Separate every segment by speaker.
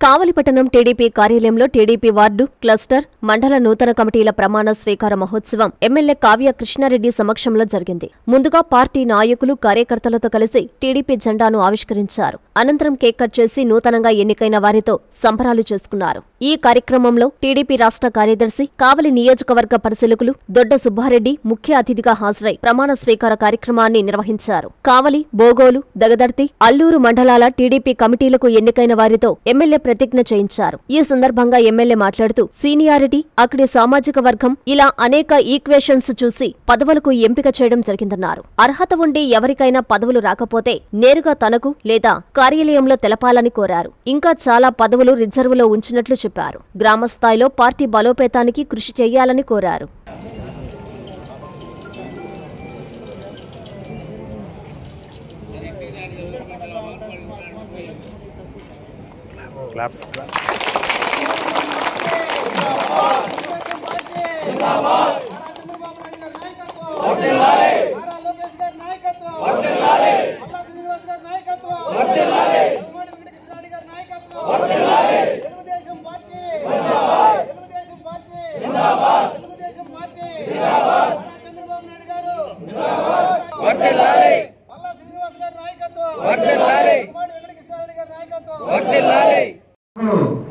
Speaker 1: కావలిపట్టణం TDP కార్యాలయంలో TDP ward, cluster, మండల నూతన కమిటీల ప్రమాణ స్వీకార మహోత్సవం ఎమ్మెల్యే కావ్య కృష్ణారెడ్డి సమక్షంలో జరిగింది. ముందుగా పార్టీ నాయకులు, కార్యకర్తలతో కలిసి టీడీపీ జెండాను ఆవిష్కరించారు. అనంతరం కేక్ కట్ చేసి నూతనంగా ఎన్నికైన వారితో సంబరాలు చేసుకున్నారు. ఈ కార్యక్రమంలో టీడీపీ రాష్ట్ర కార్యదర్శి, కావలి నియోజకవర్గ పరిశీలకులు దొడ్డ సుబ్బారెడ్డి ముఖ్య అతిథిగా హాజరై ప్రమాణ స్వీకార కార్యక్రమాన్ని నిర్వహించారు. కావలి, బోగోలు, దగదర్తి, అల్లూరు మండలాల టీడీపీ కమిటీలకు ఎన్నికైన వారితో ఎమ్మెల్యే ప్రతిజ్ఞ చేయించారు. ఈ సందర్భంగా ఎమ్మెల్యే మాట్లాడుతూ సీనియారిటీ, అక్కడి సామాజిక వర్గం ఇలా అనేక ఈక్వేషన్స్ చూసి పదవులకు ఎంపిక చేయడం జరిగిందన్నారు. అర్హత ఉండి ఎవరికైనా పదవులు రాకపోతే నేరుగా తనకు లేదా కార్యాలయంలో తెలపాలని కోరారు. ఇంకా చాలా పదవులు రిజర్వులో ఉంచినట్లు చెప్పారు. గ్రామస్థాయిలో పార్టీ బలోపేతానికి కృషి చేయాలని కోరారు.
Speaker 2: Claps.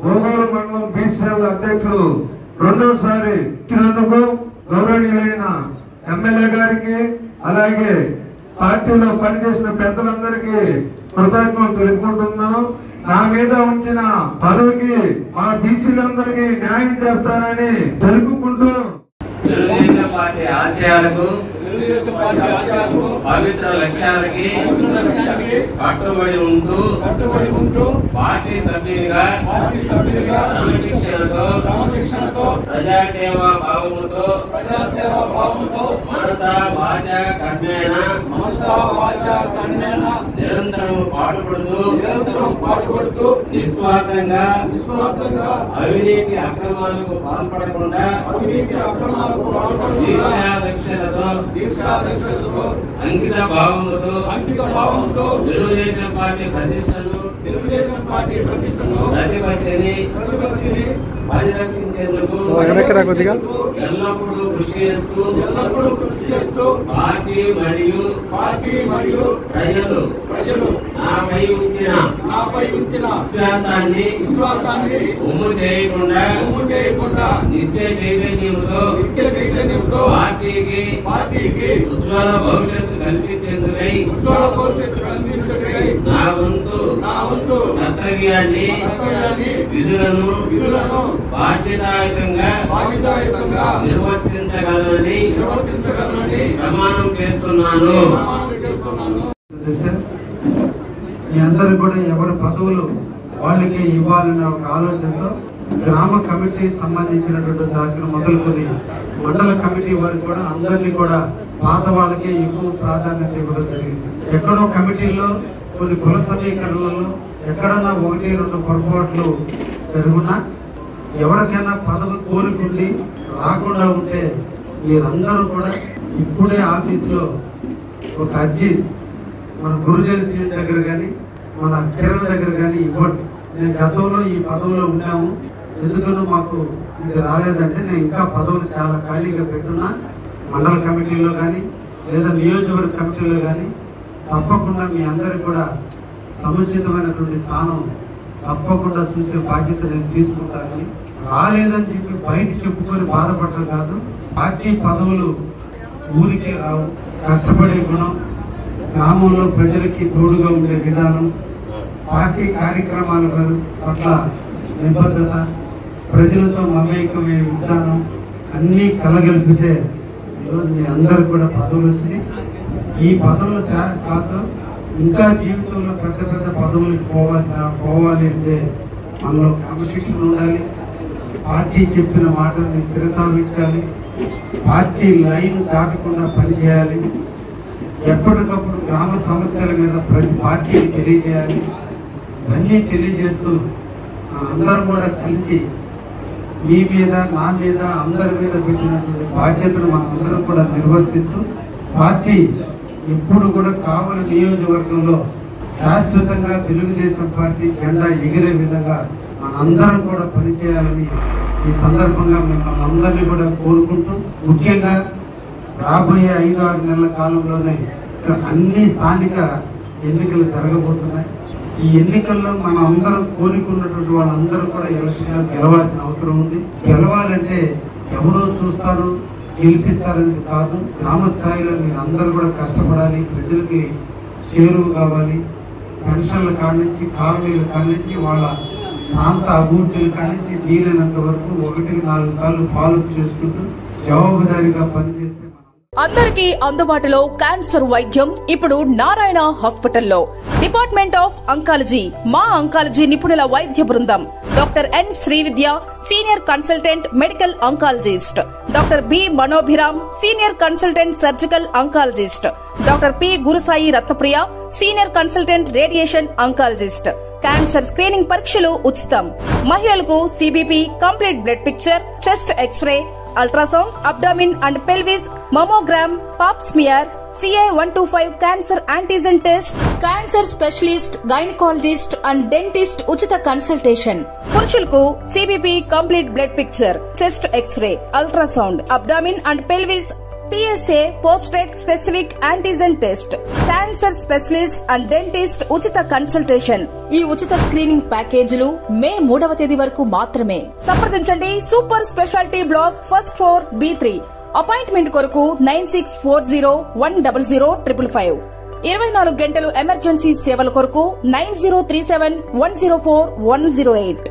Speaker 3: గోగోలు మండలం బీసీఎల్ అధ్యక్షుడు రెండోసారి ఇచ్చినందుకు గౌరవనీయులైన ఎమ్మెల్యే గారికి, అలాగే పార్టీలో పనిచేసిన పెద్దలందరికీ కృతజ్ఞతలు తెలుపుకుంటున్నాను. నా మీద ఉంచిన పదవికి మా బీసీలందరికీ న్యాయం చేస్తానని తెలుపుకుంటూ
Speaker 4: తెలుగుదేశం పార్టీ ఆశయాలకు, పవిత్ర లక్ష్యాలకి కట్టుబడి ఉంటూ పార్టీ సభ్యునిగా క్రమశిక్షణతో ప్రజాసేవా భావముతో మనసా వాచా కర్మేణ నిరంతరం పాటుపడుతూ నిస్వార్థంగా అవినీతి అక్రమాలకు పాల్పడకుండా దీక్షాదక్షతతో అంకిత భావముతో తెలుగుదేశం పార్టీ ప్రతిష్టను ప్రతిపత్తిని పరిరక్షించేందుకు ఎల్లప్పుడూ కృషి చేస్తూ పార్టీ మరియు ప్రజలు నాపై ఉంచిన విశ్వాసాన్ని ఉమ్ము చేయకుండా నిత్య చైతన్యంతో పార్టీకి ఉజ్వల భవిష్యత్తు కల్పించేందుకై నా వంతు కర్తవ్యాన్ని విధులను బాధ్యతాయుతంగా నిర్వర్తించగలనని ప్రమాణం చేస్తున్నాను.
Speaker 3: మీ అందరూ కూడా ఎవరి పదవులు వాళ్ళకి ఇవ్వాలనే ఒక ఆలోచనతో గ్రామ కమిటీ సంబంధించినటువంటి దాఖలు మొదలుకొని మండల కమిటీ వారికి కూడా అందరినీ కూడా పాత వాళ్ళకే ఎక్కువ ప్రాధాన్యత ఇవ్వడం జరిగింది. ఎక్కడో కమిటీల్లో కొన్ని కుల సమీకరణలలో ఎక్కడన్నా 1-2 పొరపాట్లు జరుగునా, ఎవరికైనా పదవి కోరుకుండి రాకుండా ఉంటే మీరందరూ కూడా ఇప్పుడే ఆఫీసులో ఒక అర్జీ మన గురుజన సీఎం దగ్గర కానీ మన కిరణ్ దగ్గర కానీ ఇవ్వండి. నేను గతంలో ఈ పదవిలో ఉన్నాము, ఎందుకనో మాకు ఇది రాలేదంటే నేను ఇంకా పదవులు చాలా ఖాళీగా పెట్టున్నా, మండల కమిటీలో కానీ లేదా నియోజకవర్గ కమిటీలో కానీ తప్పకుండా మీ అందరికి కూడా సముచితమైనటువంటి స్థానం తప్పకుండా చూసే బాధ్యత నేను తీసుకుంటానని, రాలేదని చెప్పి బయట చెప్పుకొని బాధపడటం కాదు. పార్టీ పదవులు ఊరికే రావు. కష్టపడే గుణం, గ్రామంలో ప్రజలకి తోడుగా ఉండే విధానం, పార్టీ కార్యక్రమాల పట్ల నిబద్ధత, ప్రజలతో మమేకమయ్యే విధానం అన్నీ కలగలిపితే ఈరోజు మీ అందరు కూడా పదవులు వచ్చి ఈ పదవులు కాదు ఇంకా జీవితంలో పెద్ద పెద్ద పదవులకు పోవాలి అంటే మనలో క్రమశిక్షణ ఉండాలి. పార్టీ చెప్పిన మాటల్ని స్థిరసావించాలి. పార్టీ లైన్ దాటకుండా పనిచేయాలి. ఎప్పటికప్పుడు గ్రామ సమస్యల మీద ప్రతి పార్టీని తెలియజేయాలి. ఇవన్నీ తెలియజేస్తూ అందరూ కూడా కలిసి మీ మీద, నా మీద, అందరి మీద పెట్టినటువంటి బాధ్యతను మనందరం కూడా నిర్వర్తిస్తూ పార్టీ ఎప్పుడు కూడా కావలి నియోజకవర్గంలో శాశ్వతంగా తెలుగుదేశం పార్టీ జెండా ఎగిరే విధంగా మనందరం కూడా పనిచేయాలని ఈ సందర్భంగా మిమ్మల్ని అందరినీ కూడా కోరుకుంటూ, ముఖ్యంగా రాబోయే 5-6 నెలల కాలంలోనే అన్ని స్థానిక ఎన్నికలు జరగబోతున్నాయి. ఈ ఎన్నికల్లో మనం అందరం కోరుకున్నటువంటి వాళ్ళందరూ కూడా ఎలక్షన్లో గెలవాల్సిన అవసరం ఉంది. గెలవాలంటే ఎవరో చూస్తారు గెలిపిస్తారని కాదు, గ్రామ స్థాయిలో మీరు అందరూ కూడా కష్టపడాలి, ప్రజలకి చేరువు కావాలి. పెన్షన్ల కాడి నుంచి, కాలనీల కాడి నుంచి, వాళ్ళ ప్రాంత అభివృద్ధుల కాడి నుంచి వీలైనంత వరకు 1-4 సార్లు ఫాలో చేసుకుంటూ జవాబుదారీగా పనిచేస్తే
Speaker 2: అందరికీ అందుబాటులో క్యాన్సర్ వైద్యం ఇప్పుడు నారాయణ హాస్పిటల్లో. డిపార్ట్మెంట్ ఆఫ్ అంకాలజీ, మా అంకాలజీ నిపుణుల వైద్య బృందం. Doctor N Srividya, senior consultant medical oncologist. Doctor B Manobhiram, senior consultant surgical oncologist. Doctor P Gurusai Ratnapriya, senior consultant radiation oncologist. Cancer screening పరీక్షలు ఉచితం. మహిళలకు CBP, complete blood picture, chest x-ray, ultrasound, abdomen and pelvis, mammogram, pap smear, CA-125 cancer antigen test, cancer specialist, gynaecologist and dentist ఉచిత consultation. పురుషులకు CBP, complete blood picture, chest x-ray, ultrasound, abdomen and pelvis, PSA పోస్ట్రేట్ specific antigen test, cancer specialist and dentist ఉచిత consultation. ఈ ఉచిత screening ప్యాకేజీలు మే 3వ తేదీ వరకు మాత్రమే. సంప్రదించండి super speciality block, first floor, B3. Appointment కొరకు 9640100555. 24 గంటలు ఎమర్జెన్సీ సేవల కొరకు 9037104108.